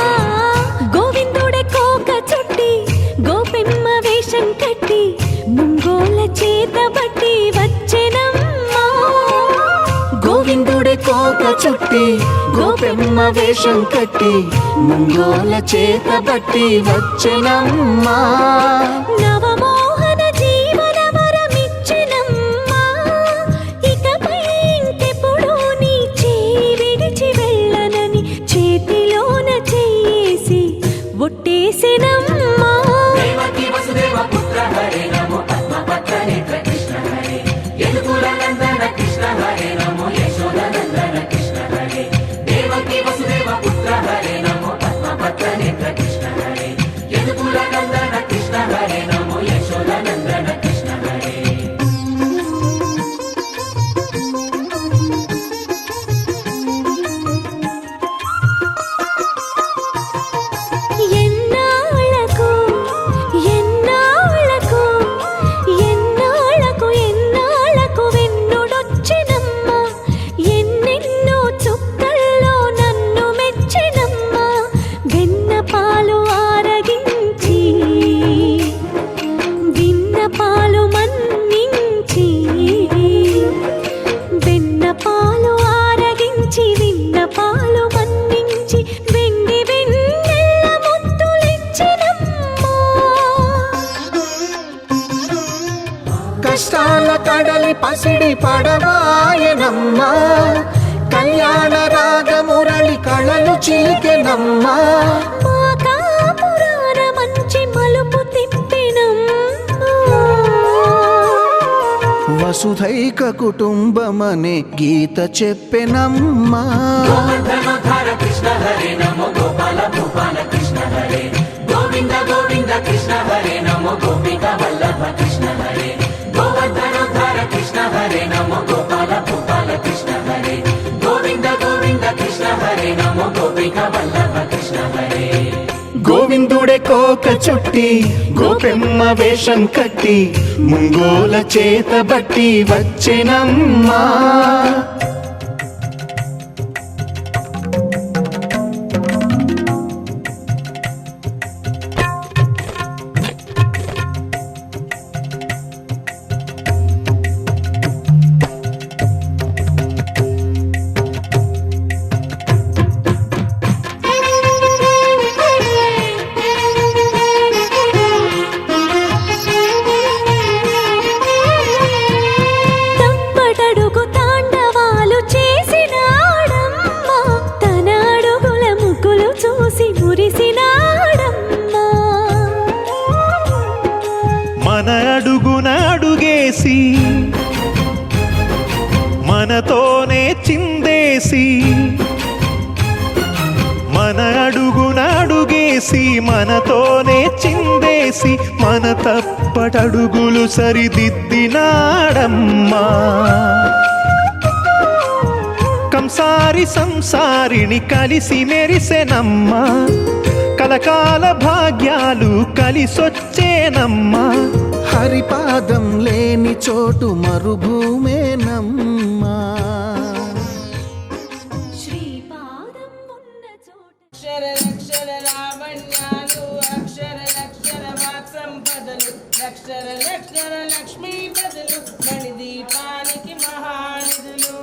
కృష్ణ హరే చుట్టి గోపెమ్మ వేషం కట్టి ముంగోల చేత బట్టి వచ్చెనమ్మా. నవమోహన జీవన వరమిచ్చెనమ్మా. ఇకపై ఇంకెప్పుడు నీ చేయి విడిచి వెళ్ళనని చేతిలోన చేసి ఒట్టేసెనమ్మా. దేవకీ వసుదేవ పుత్ర హరే నమో పద్మపత్ర నేత్ర కృష్ణ హరే యదుకుల నందన కృష్ణ హరే నమో యశోద నందన కృష్ణ హరే దేవకీ వసుదేవ పుత్ర హరే నమో పద్మపత్ర నేత్ర కృష్ణ హరే యదుకుల నందన కృష్ణ హరే నమో యశోద నందన కృష్ణ హరే ఎన్నాళ్ళకు ఎన్నాళ్ళకు ఎన్నాళ్ళకు ఎన్నాళ్ళకు వెన్నుడొచ్చెనమ్మా. ఎన్నెన్నో చుక్కల్లో నన్ను మెచ్చెనమ్మా. వెన్నపాలు ఆరగించి విన్నపాలు మన్నించి వెన్నపాలు ఆరగించి విన్నపాలు మన్నించి వెండి వెన్నెల్ల ముద్దులిచ్చెనమ్మా. కష్టాల కడలి పసిడి పడవాయనమ్మా. కళ్యాణ రాగమురళి కళలు చిలికెనమ్మా. మా కాపురాన మంచి మలుపు తిప్పెనమ్మా. వసుధైక కుటుంబమనే గీత చెప్పెనమ్మా. గోవర్ధనోద్ధార కృష్ణ హరే నమో గోపాల భూపాల కృష్ణ హరే గోవింద గోవింద కృష్ణ హరే నమో గోపిక వల్లభ కృష్ణ హరే గోవర్ధనోద్ధార కృష్ణ హరే నమో గోపాల భూపాల కృష్ణ హరే గోవింద గోవింద కృష్ణ హరే నమో గోపిక వల్లభ కృష్ణ హరే గోవిందుడే కోక చుట్టి గోపెమ్మ వేషం కట్టి ముంగోల చేత బట్టి వచ్చెనమ్మా. తప్పటడుగు తాండవాలు చేసినాడమ్మా. తన అడుగుల ముగ్గులు చూసి మురిసినాడమ్మా. మన అడుగున అడుగేసి మనతోనే చిందేసి మన అడుగున అడుగేసి మనతోనే చిందేసి మన తప్పటడుగులు సరిదిద్దినాడమ్మా. కంసారి సంసారిని కలిసి మెరిసెనమ్మా. కలకాల భాగ్యాలు కలిసొచ్చేనమ్మా. హరిపాదం లేని చోటు మరుభూమేనమ్మా. శ్రీపాదం ఉన్న చోట అక్షర లావణ్యాలు అక్షర లక్షర వాక్ సంపదలు లక్షర లక్షర లక్ష్మీ పదలు మణిదీపానికి మహానిధులు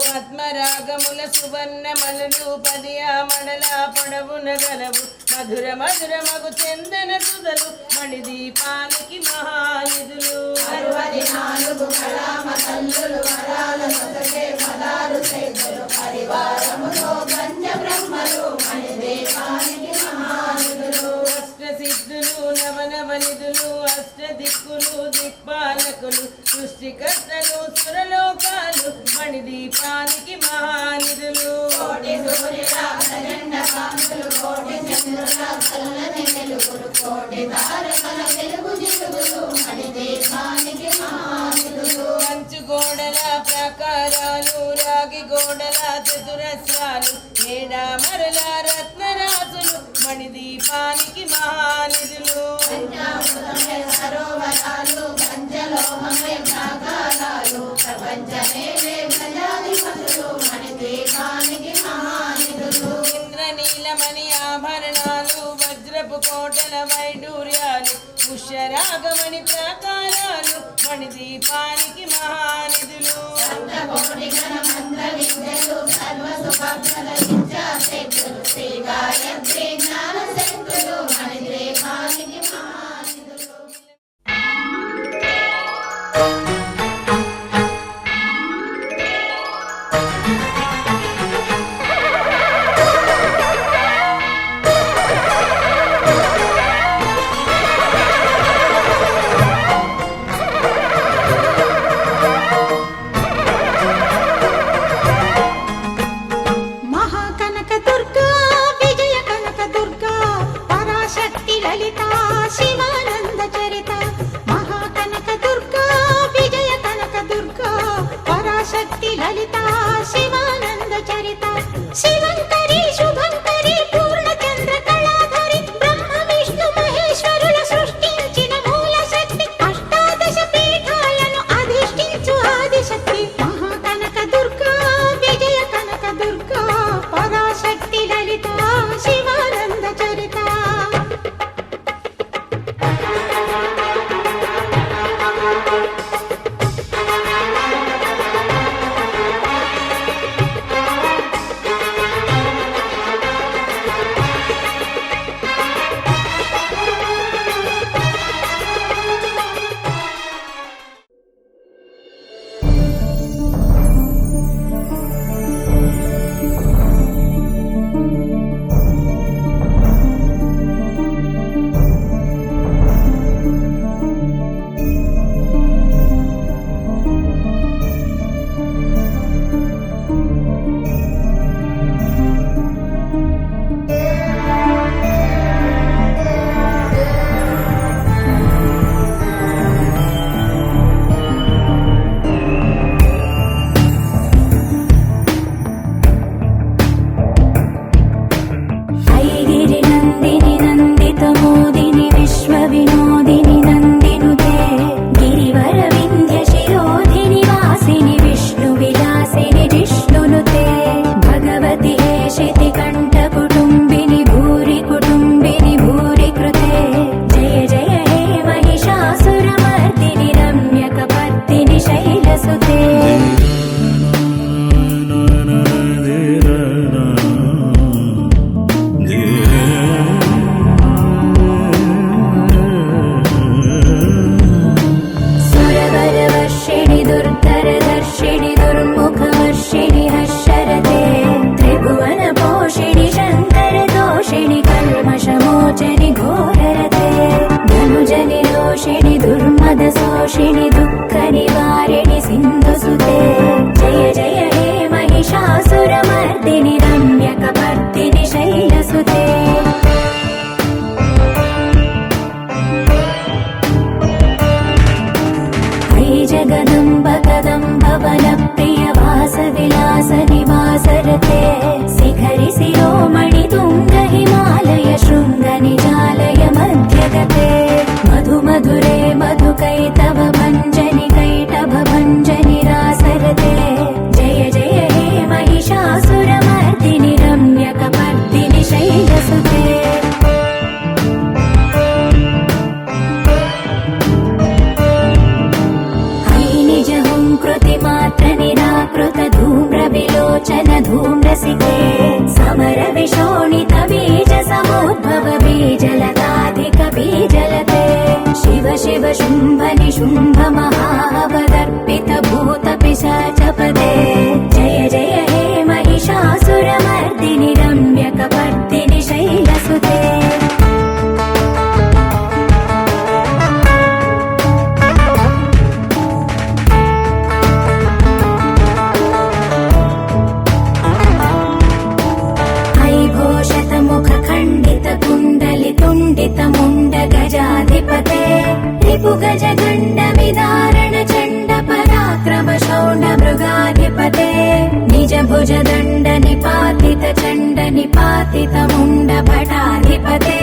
పద్మరాగముల సువర్ణమలలు పదియా మడల పొడవున గలవు మధుర మధుర మగు చందన సుధలు మణిదీపానికి మహానిధులు అష్టసిద్ధులు నవనవనిధులు అష్టదిక్కులు దిక్పాలకులు సృష్టికర్తలు సురలోకాలు మణిదీపానికి మహానిధులు కంచు గోడల ప్రాకారాలు రాగి గోడల చతురస్రాలు ఏడా మరల రత్నరాసులు మణిదీపానికి మహానిధులు ఇంద్రనీలమణి ఆభరణాలు వజ్ర కోటల వైడూర్యాలు పుష్యరాగమణి ప్రాకారాలు మణిదీపానికి మహానిధులు మహాకనక దుర్గా విజయ కనక దుర్గా పరాశక్తి లలిత శివానంద చరిత మహాకనక దుర్గా విజయ కనక దుర్గా పరాశక్తి లలిత శివానంద చరిత శివంకరి శుభంకరి పూర్ణచంద్ర కళాధరి బ్రహ్మ విష్ణు మహేశ్వరుల సృష్టించిన మూల శక్తి అష్టాదశ పీఠాలను అధిష్ఠించు ఆదిశక్తి మహాకనక దుర్గా విజయ కనక దుర్గా పరాశక్తి లలిత శివానంద చరిత ఐగిరి నందిని నందిత మోదిని విశ్వ వినోదిని నందినుతే గిరివర వింధ్య శిరోధిని వాసిని విష్ణు విలాసిని జిష్ణునుతే భగవతి హేషితి కంఠ కుటుంబిని భూరి కుటుంబిని భూరి కృతే జయ జయ హే మహిషాసురమర్దిని రమ్యక పర్దిని శైలసుతే సురవరవర్షిణి దుర్ధరదర్శిణి దుర్ముఖవర్షిణి హర్షరతే త్రిభువన పోషిణి శంకర దోషిణి కల్మషమోచని ఘోరరతే ధనుజని రోషిణి దుర్మద శోషిణి దుఃఖ నివారిణి సింధుసుతే జయ జయ హే మహిషాసురమర్దిని రమ్యక పర్దిని శైలసుతే జగదంబ కదంబ వన ప్రియ వాస విలాస నివాసరతే శిఖరి శిరోమణి తుంగ హిమాలయ శృంగ నిజాలయ మధ్యగతే మధు మధురే మధుకైతవ భంజని కైటభ భంజని రాసరతే జయ జయ హే మహిషాసురమర్దిని రమ్యక పర్దిని శైలసుతే కృతి మాత్ర నిరాకృత ధూమ్ర విలోచన ధూమ్రసికే సమర విశోణిత బీజ సముద్భవ బీజలతాధిక బీజలతే శివ శివ శుంభ నిశుంభ మహావదర్పిత భూత పిశాచపదే జయ జయ హే మహిషాసురమర్దిని రమ్యక పర్దిని శైలసుతే తుండిత ముండ గజాధిపతే రిపు గజ గండ విదారణ చండ పరాక్రమ శౌండ మృగాధిపతే నిజ భుజ దండ నిపాతిత చండ నిపాతిత ముండ భటాధిపతే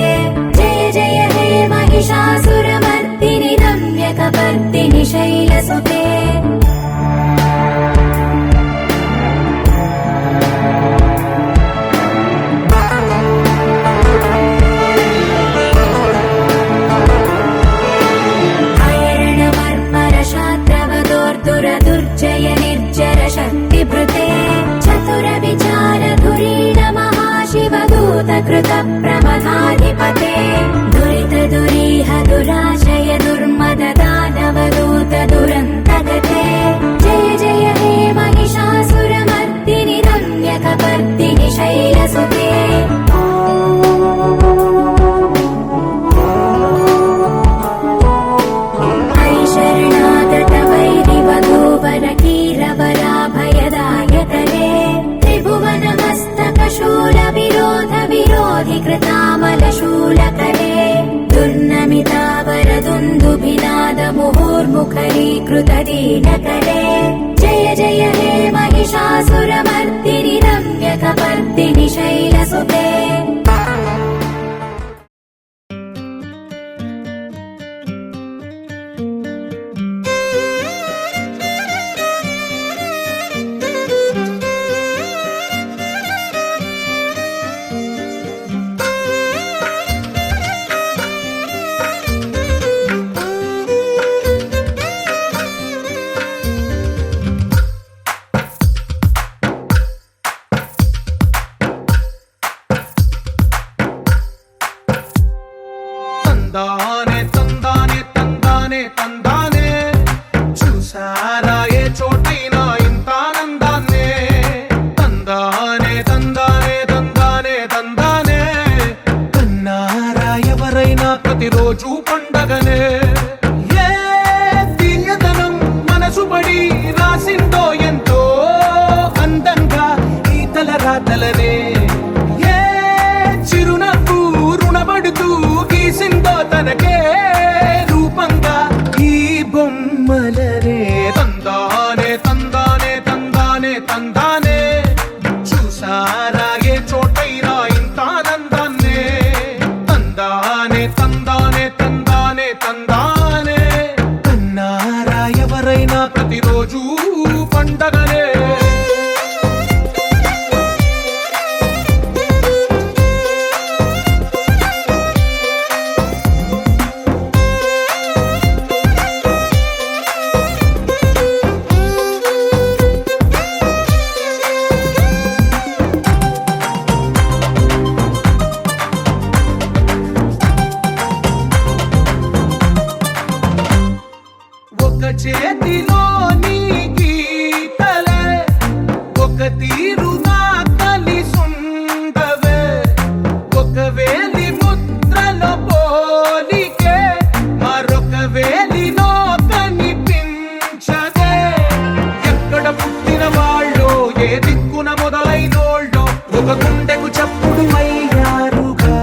జయ జయ హే మహిషాసురమర్దిని రమ్యక పర్దిని శైలసుతే निनाद मुहुर्मुखरीकृतदीनकरे जय जय हे महिषासुरमर्दिनि रम्यकपर्दिनि शैलसुते తందానే తందానే తందానే తందానే చూసారా ఏ చోటైనా ఇంత ఆనందాన్నే తందానే తందానే తందానే తందానే కన్నారా ఎవరైనా ప్రతిరోజు పండగనే ఏ దివ్యతనం మనసు పడి రాసిందో ఎంతో అందంగా ఈ తలరాతలనే ఏ చిరునవ్వు రుణపడుతూ గీసిందో తనకే రూపంగా ఈ బొమ్మలనే తందానే తందానే తందానే తందానే చూసారా ఏ చోటైనా ఇంత ఆనందాన్నే తందానే తందానే తందానే తందానే కన్నారా ఎవరైనా ప్రతిరోజు పండగనే ఒక చేతిలో నీ గీతలే ఒక తీరుగా కలిసుండవే ఒక వేలి ముద్రలో పోలికే మరొక వేలిలో కనిపించదే ఎక్కడ పుట్టిన వాళ్ళో ఏ దిక్కున మొదలైనోళ్ళో ఒక గుండెకు చప్పుడు అయ్యారుగా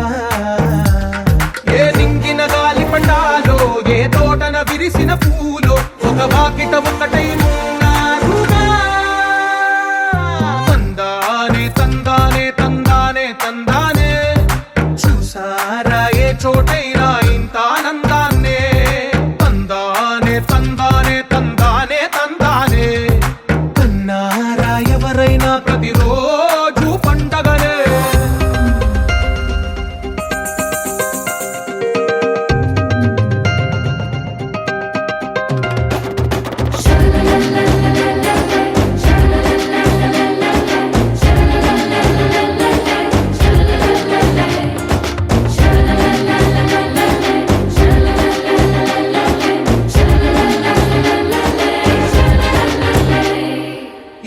ఏ నింగిన గాలి పండాలో ఏ తోటన విరిసిన పూలో ఒక వాకిట ఒకటై ఉన్నారుగా తందానే తందానే తందానే తందానే చూసారా ఏ చోటైనా ఇంత ఆనందాన్నే తందానే తందానే తందానే తందానే కన్నారా ఎవరైనా ప్రతిరోజు పండగనే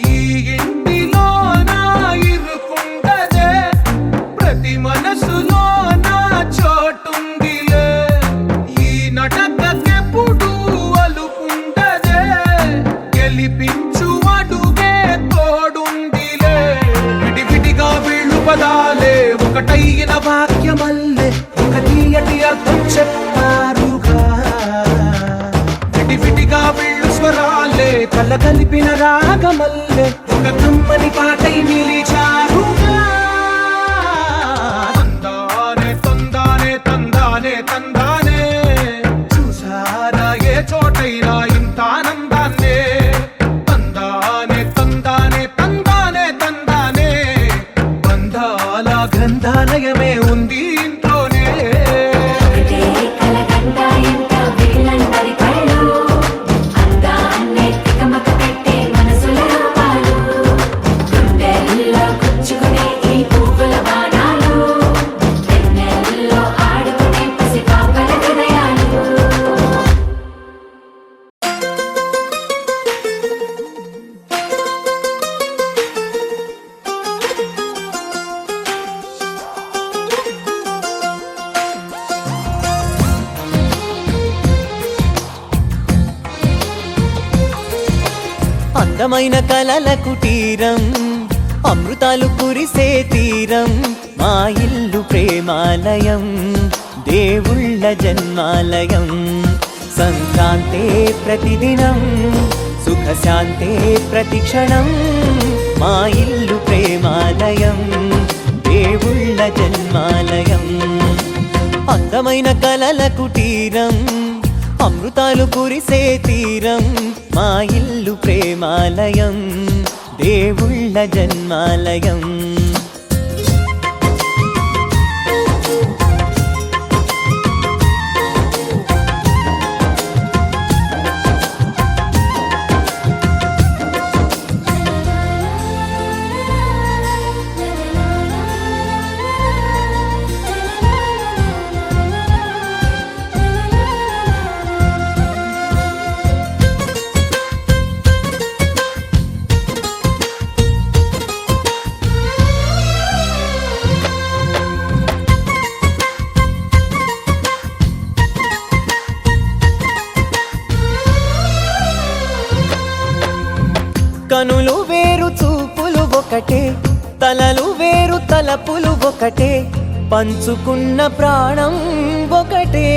ఈ ఇంటిలో నా ఇరుకుండదే ప్రతి మనసులో నా చోటుందిలే ఈ నటకెప్పుడు అలుపుండదే గెలిపించు అడుగే తోడుందిలే విడివిడిగా వీళ్ళు పదాలే ఒకటైన వాక్యమల్లే ఒక తీయటి అర్థం చెప్పారుగా విడివిడిగా వీళ్ళు స్వరాలే కల కలిపిన రాగమల్లే ఒక కమ్మని పాటై నిలిచారుగా తందానే తందానే తందానే తందానే చూసారా ఏ చోటైనా ఇంత ఆనందాన్నే తందానే తందానే తందానే తందానే బంధాల గ్రంథాలయమే ఉంది ఇంట్లోనే ఒకటే కలగంట ఎంత వీళ్ళందరి కళ్ళు అందాన్నే తికమక పెట్టే మనసుల రూపాలు గుండెల్లో గుచ్చుకునే ఈ పువ్వుల బాణాలు వెన్నెల్లో ఆడుకునే పసిపాపల హృదయాలు అందమైన కలల కుటీరం అమృతాలు కురిసే తీరం మా ఇల్లు ప్రేమాలయం దేవుళ్ళ జన్మాలయం సంక్రాంతే ప్రతిదినం సుఖశాంతే ప్రతిక్షణం మా ఇల్లు ప్రేమాలయం దేవుళ్ళ జన్మాలయం అందమైన కలల కుటీరం అమృతాలు కురిసే తీరం మా ఇల్లు ప్రేమాలయం దేవుళ్ళ జన్మాలయం కనులు వేరు చూపులు ఒకటే తలలు వేరు తలపులు ఒకటే పంచుకున్న ప్రాణం ఒకటే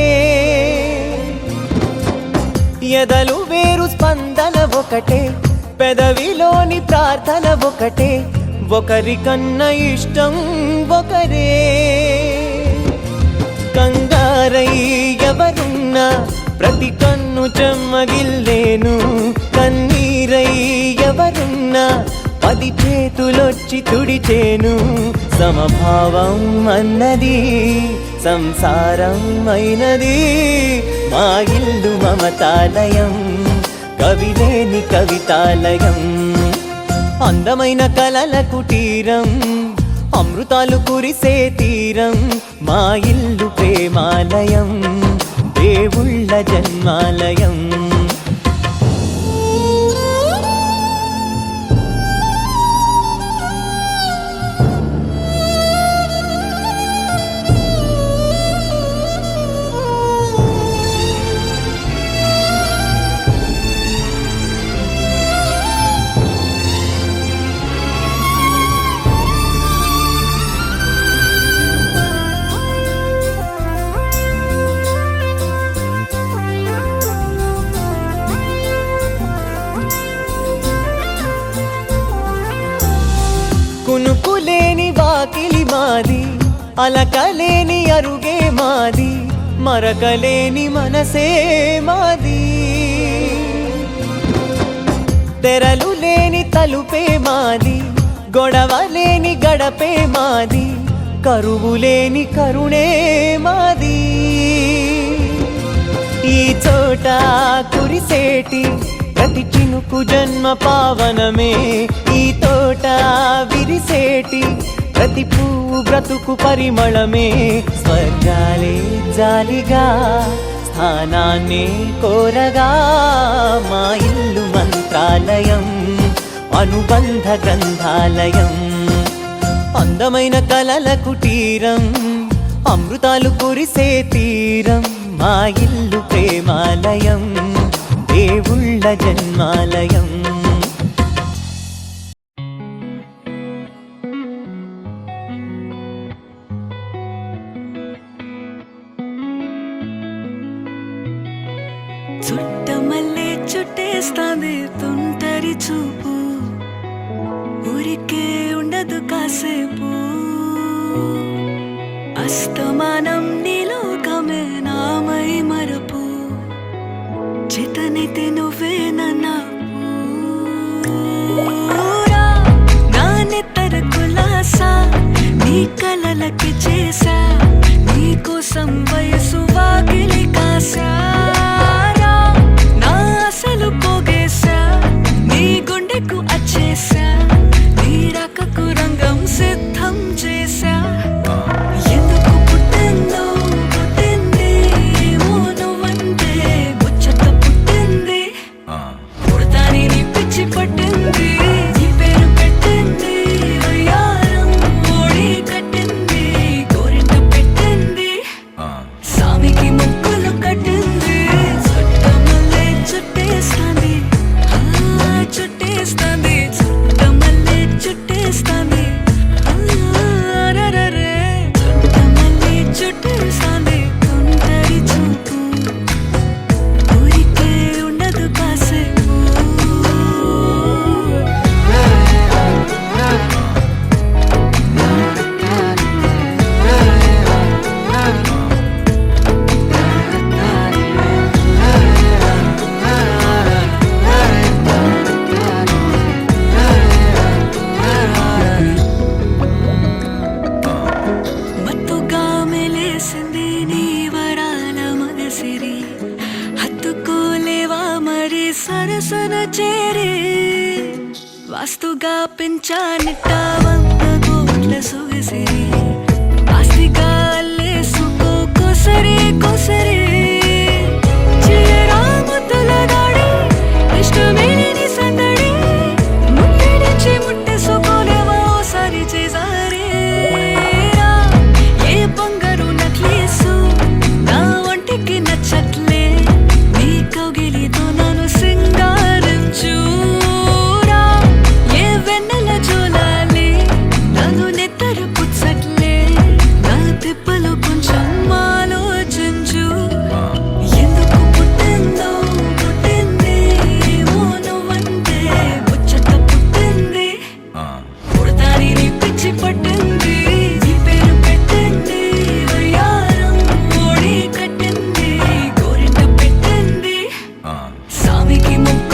ఎదలు వేరు స్పందన ఒకటే పెదవిలోని ప్రార్థన ఒకటే ఒకరికన్నా ఇష్టం ఒకరే కంగారై ఎవరున్నా ప్రతి కన్ను చెమ్మగిల్లేను కన్నీరై ఎవరున్నా 10 చేతులొచ్చి తుడిచేను సమభావం అన్నది సంసారం అయినది మా ఇల్లు మమతాలయం కవిలేని కవితాలయం అందమైన కలల కుటీరం అమృతాలు కురిసే తీరం మా ఇల్లు ప్రేమాలయం దేవుళ్ళ జన్మాలయం కునుకులేని వాకిలి మాది అలకలేని అరుగే మాది మరకలేని మనసే మాది తెరలు లేని తలుపే మాది గొడవ లేని గడపే మాది కరువు లేని కరుణే మాది ఈ చోట కురిసేటి ప్రతి చినుకు జన్మ పావనమే ఈ తోట విరిసేటి ప్రతి పువ్వు బ్రతుకు పరిమళమే స్వర్గాలే జాలిగా స్థానాన్ని కోరగా మా ఇల్లు మంత్రాలయం అనుబంధ గ్రంథాలయం అందమైన కలల కుటీరం అమృతాలు కురిసే తీరం మా ఇల్లు ప్రేమాలయం దేవుళ్ళ జన్మాలయం చుట్టమల్లే చుట్టేస్తాంది తుంటరి చూపు ఊరికే ఉండదు కాసేపు అస్తమానం నీలోకమే నామై మరపు చేతనైతే నువ్వే నాన్నెత్తర కులాసా నీ కలలకి చేసా నీ కోసం వయసు వాకిలి కాసా నా అసలు పోగేసా నీ గుండెకు అచ్చేసా నీ రాకకు రంగం సిద్ధం చేసా ఎందుకు పుట్టిందో పుట్టింది ఏమో నువ్వంటే ముచ్చట పుట్టింది పుడతాని నీ పిచ్చి పట్టింది నీ పేరు పెట్టింది వయ్యారం ఓడి కట్టింది గోరింట పెట్టింది సామికి ముక్కులు కట్టింది సరసన చేరే వాస్తుగా పెంచానిట్ట 100 కోట్ల సొగసిరి ఆస్తిగా అల్లేసుకో కొసరే కొసరే చిరరాముతుల దాడి ఇష్టమేని సందడి ముట్టడిచి ముట్టేసుకోలేవా ఓసారి చేసారే ఏ బంగారు నక్లీసు నా ఒంటికి నచ్చట్లే నీ కౌగిలితో నన్ను సింగారించురా ఏ వెన్నెల జోలాలి నన్ను నెత్తరు పుచ్చట్లే నా తిప్పలు కొంచెం ఆలోచించు ఎందుకు పుట్టిందో పుట్టింది ఏమో నువ్వంటే ముచ్చట పుట్టింది పుడతాని నీ పిచ్చి పట్టింది నీ పేరు పెట్టింది వయ్యారం ఓడి కట్టింది గోరింట పెట్టింది సామికి ముప్ప